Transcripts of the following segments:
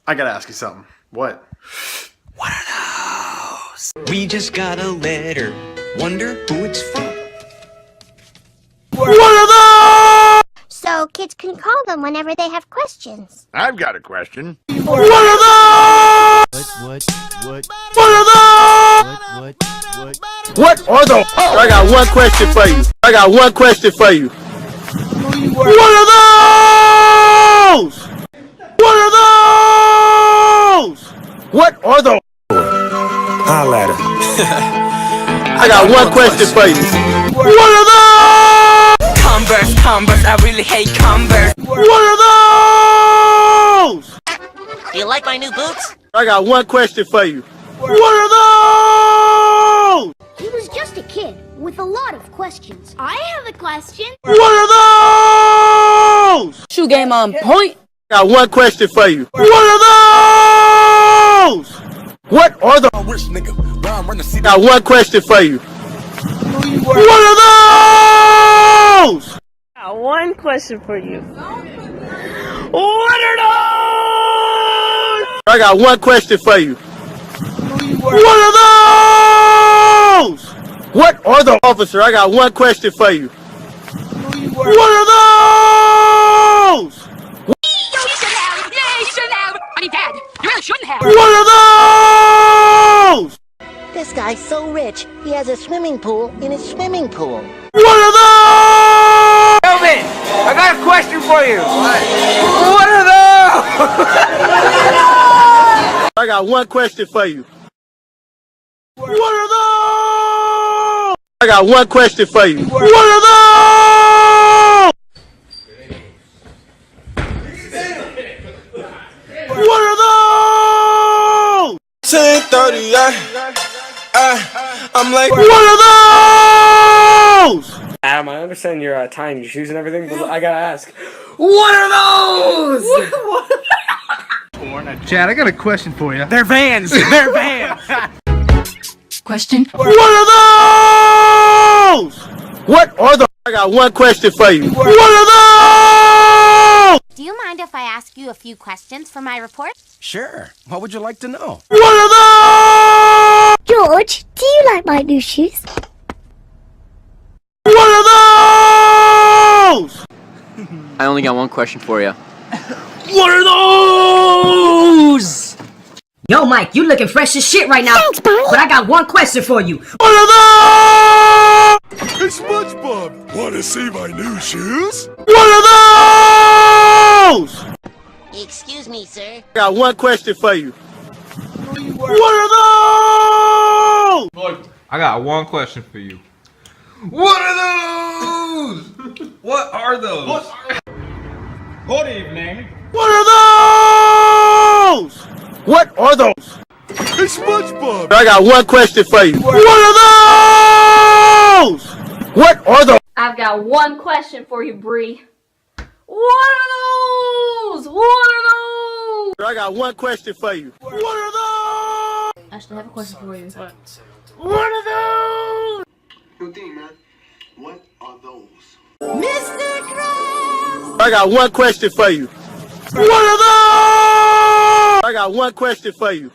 I gotta ask you something. What? What are those? We just got a letter. Wonder who it's from. What are those? So kids can call them whenever they have questions. I've got a question. What are those? What are those? What are those? Oh. I got one question for you. I got one question for you. What are those? What are those? What are those? Holla at her. I got one question for you. What are those? Converse, I really hate Converse. What are those? Do you like my new boots? I got one question for you. What are those? He was just a kid with a lot of questions. I have a question. What are those? Shoe game on point. I got one question for you. What are those? What are those? I got one question for you. What are those? I got one question for you. What are those? I got one question for you. What are those? What are those? Officer, I got one question for you. What are those? You shouldn't have. Yeah, you shouldn't have. I mean, Dad, you really shouldn't have. What are those? This guy's so rich, he has a swimming pool in his swimming pool. What are those? Kelvin, I got a question for you. What are those? I got one question for you. What are those? I got one question for you. What are those? What are those? 10:30, I'm like, what are those? Adam, I understand you're tying your shoes and everything, but I gotta ask, what are those? Chad, I got a question for you. They're vans. They're vans. Question. What are those? What are those? I got one question for you. What are those? Do you mind if I ask you a few questions for my report? sure. What would you like to know? What are those? George, do you like my new shoes? What are those? I only got one question for you. What are those? Yo, Mike, you looking fresh as shit right now. Thanks, Barney. But I got one question for you. What are those? Hey, SpongeBob, wanna see my new shoes? What are those? Excuse me, sir. I got one question for you. What are those? Look, I got one question for you. What are those? What are those? Good evening. What are those? What are those? Hey, SpongeBob. I got one question for you. What are those? What are those? I've got one question for you, Bree. What are those? What are those? I got one question for you. What are those? Actually, I have a question for you. What are those? New thing, man. What are those? Mr. Krabs! I got one question for you. What are those? I got one question for you.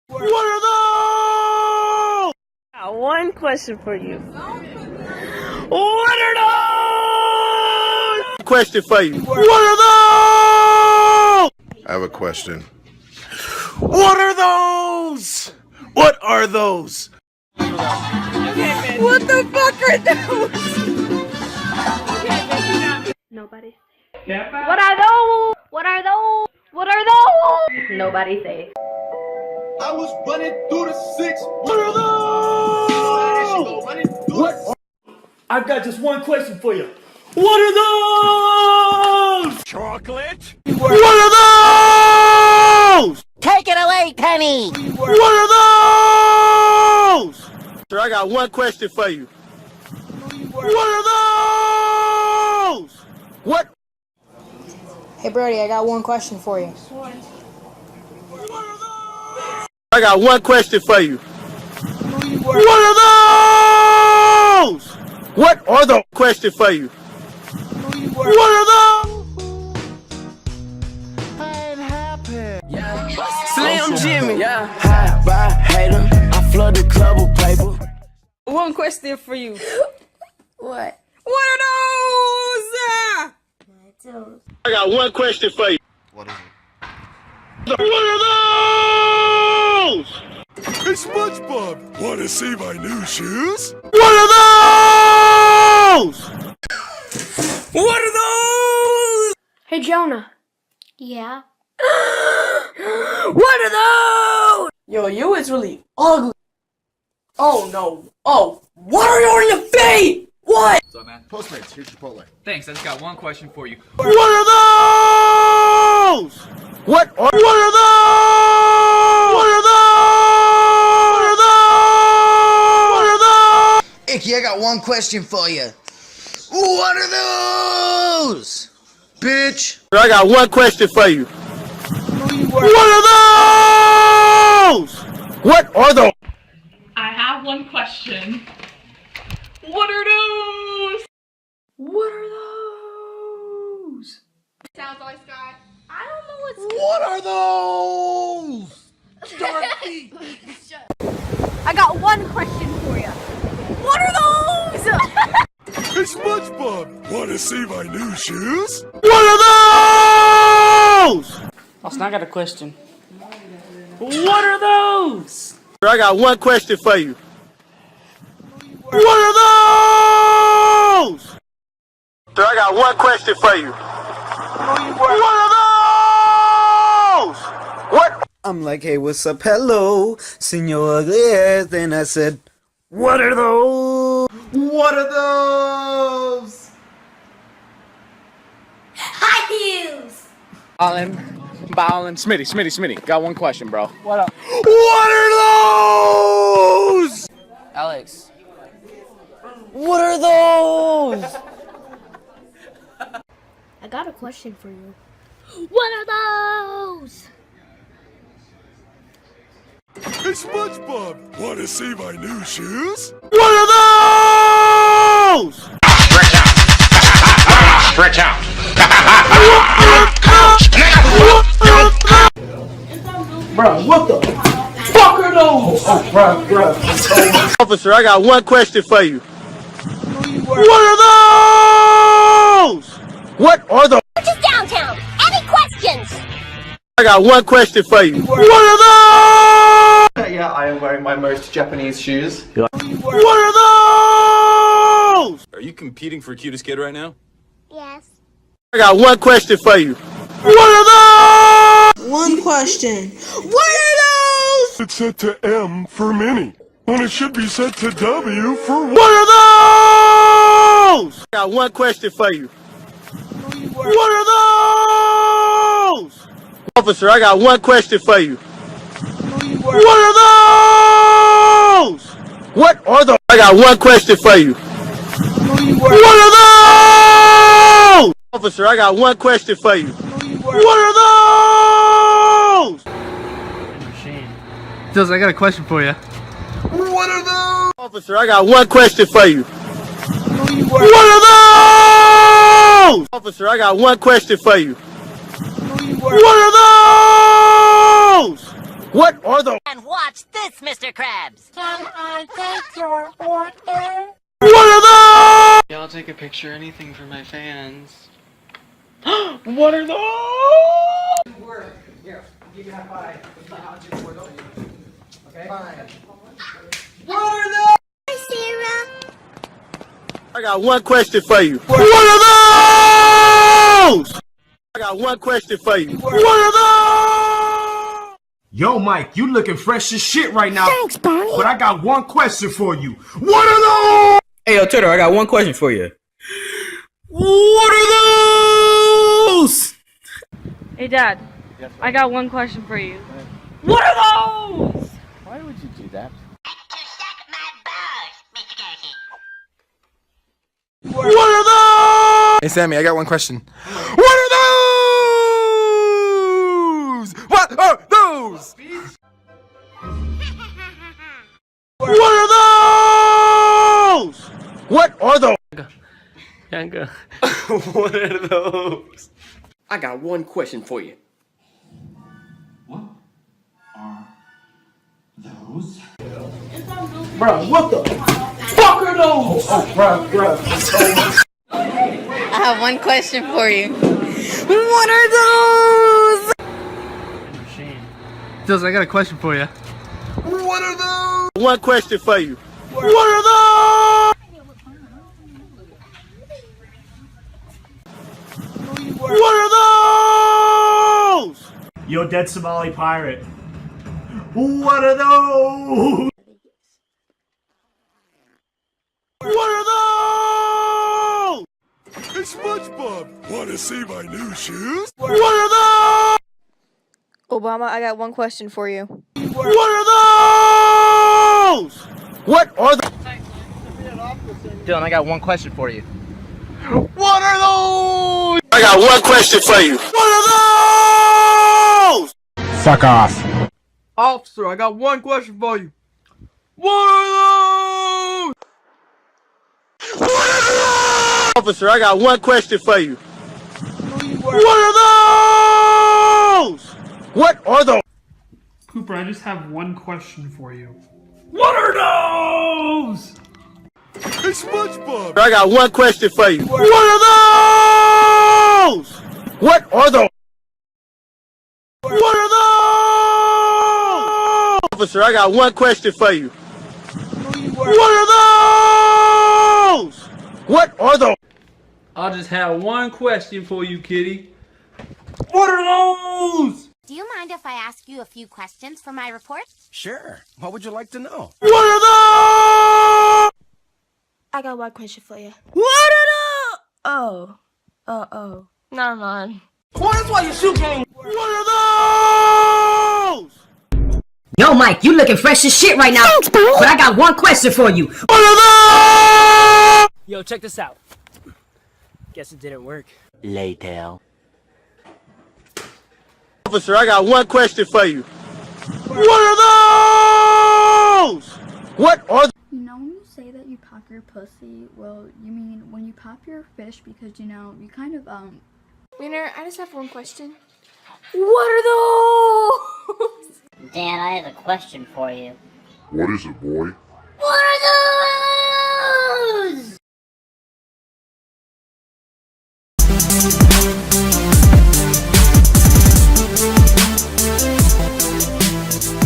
What are those? I got one question for you. What are those? Question for you. What are those? I have a question. What are those? What are those? What the fuck are those? Nobody. What are those? What are those? What are those? Nobody say. I was running through the six. What are those? What? I've got just one question for you. What are those? Chocolate? What are those? Take it away, Penny! What are those? Sir, I got one question for you. What are those? What? Hey, Brody, I got one question for you. What are those? I got one question for you. What are those? What are the question for you? What are those? Slim Jimmy. Yeah. High by hater. I flood the club with paper. One question for you. What? What are those? I got one question for you. What is it? What are those? Hey, SpongeBob! Wanna see my new shoes? What are those? What are those? Hey, Jonah. Yeah? What are those? Yo, you is really ugly. Oh no. Oh, what are you on your feet? What? What's up, man? Postmates, here's Chipotle. Thanks, I just got one question for you. What are those? What are those? What are those? What are those? What are those? Icky, I got one question for you. What are those? Bitch. I got one question for you. What are those? What are those? I have one question. What are those? What are those? Sounds like Scott. I don't know what's What are those? Dorothy. I got one question for you. What are those? Hey, SpongeBob! Wanna see my new shoes? What are those? Austin, I got a question. What are those? I got one question for you. What are those? Sir, I got one question for you. What are those? What? I'm like, hey, what's up? Hello. Seen your ugly ass. Then I said, what are those? What are those? High heels. Ballin, Smitty. Got one question, bro. What up? What are those? Alex. What are those? I got a question for you. What are those? Hey, SpongeBob! Wanna see my new shoes? What are those? Stretch out. Bro, what the fuck are those? Oh, bro. Officer, I got one question for you. What are those? What are those? Just downtown. Any questions? I got one question for you. What are those? Yeah, I am wearing my most Japanese shoes. What are those? Are you competing for cutest kid right now? Yes. I got one question for you. What are those? One question. What are those? It's set to M for mini, when it should be set to W for What are those? I got one question for you. What are those? Officer, I got one question for you. What are those? What are those? I got one question for you. What are those? Officer, I got one question for you. What are those? Dills, I got a question for you. What are those? Officer, I got one question for you. What are those? Officer, I got one question for you. What are those? What are those? And watch this, Mr. Krabs. Can I take your order? What are those? Yeah, I'll take a picture, anything for my fans. What are those? Here, I'll give you a high five. Okay? Fine. What are those? Hi, Sarah. I got one question for you. What are those? I got one question for you. What are those? Yo, Mike, you looking fresh as shit right now. Thanks, Barney. But I got one question for you. What are those? Hey, yo, Twitter, I got one question for you. What are those? Hey, Dad. Yes, I got one question for you. What are those? Why would you do that? What are those? Hey, Sammy, I got one question. What are those? What are those? What are the... What are those? I got one question for you. Bro, what the fuck are those? Bro. I have one question for you. What are those? Dills, I got a question for you. What are those? One question for you. What are those? What are those? Yo, dead Somali pirate. What are those? What are those? It's SpongeBob. Wanna see my new shoes? What are those? Obama, I got one question for you. What are those? What are the... Dylan, I got one question for you. What are those? I got one question for you. What are those? Fuck off. Officer, I got one question for you. What are those? Officer, I got one question for you. What are those? What are those? Cooper, I just have one question for you. What are those? It's SpongeBob. I got one question for you. What are those? What are those? What are those? Officer, I got one question for you. What are those? What are those? I just have one question for you, kitty. What are those? Do you mind if I ask you a few questions for my report? Sure. What would you like to know? What are those? I got one question for you. What are those? Oh. Never mind. Well, that's why you shoot game. What are those? Yo, Mike, you looking fresh as shit right now. But I got one question for you. What are those? Yo, check this out. Guess it didn't work. Later. Officer, I got one question for you. What are those? What are those? You know when you say that you pop your pussy, well, you mean when you pop your fish because, you know, you kind of, Wiener, I just have one question. What are those? Dan, I have a question for you. What is it, boy? What are those?